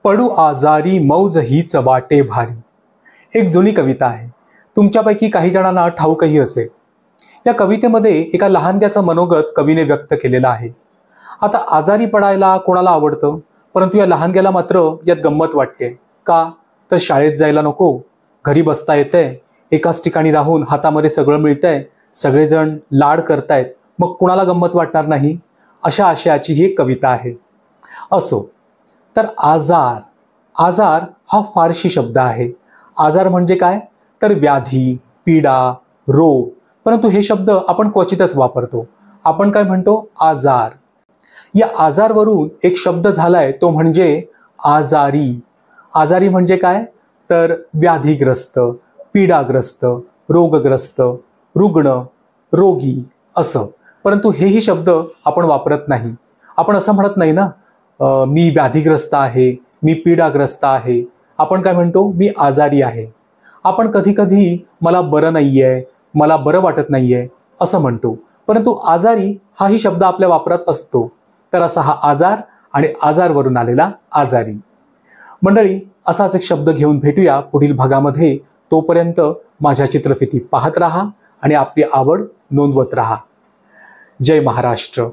पडू आजारी मौज हीच वाटे भारी. एक जुनी कविता आहे. तुमच्यापैकी काही जणांना ठाऊकही असेल. या कवितेमध्ये एका लहानग्याचं मनोगत कवीने व्यक्त केलेलं आहे. आता आजारी पडायला कोणाला आवडतं, परंतु या लहानग्याला मात्र यात गंमत वाटते. का तर शाळेत जायला नको, घरी बसता येतंय, एकाच ठिकाणी राहून हातामध्ये सगळं मिळतंय, सगळेजण लाड करतायत, मग कुणाला गंमत वाटणार नाही. अशा आशयाची ही एक कविता आहे. असो, तर आजार आजार हा फारशी शब्द आहे. आजार म्हणजे काय, तर व्याधी, पीडा, रोग. परंतु हे शब्द आपण क्वचितच वापरतो. आपण काय म्हणतो, आजार. या आजारवरून एक शब्द झालाय, तो म्हणजे आजारी. आजारी म्हणजे काय, तर व्याधीग्रस्त, पीडाग्रस्त, रोगग्रस्त, रुग्ण, रोगी असं. परंतु हेही शब्द आपण वापरत नाही. आपण असं म्हणत नाही ना, मी व्याधीग्रस्त आहे, मी पीडाग्रस्त आहे. आपण काय म्हणतो, मी आजारी आहे. आपण कधी कधी मला बरं नाहीये, मला बरं वाटत नाहीये असं म्हणतो. परंतु आजारी हाही शब्द आपल्या वापरात असतो. तर असा हा आजार आणि आजारवरून आलेला आजारी. मंडळी, असाच एक शब्द घेऊन भेटूया पुढील भागामध्ये. तोपर्यंत माझ्या चित्रफिती पाहत राहा आणि आपली आवड नोंदवत राहा. जय महाराष्ट्र.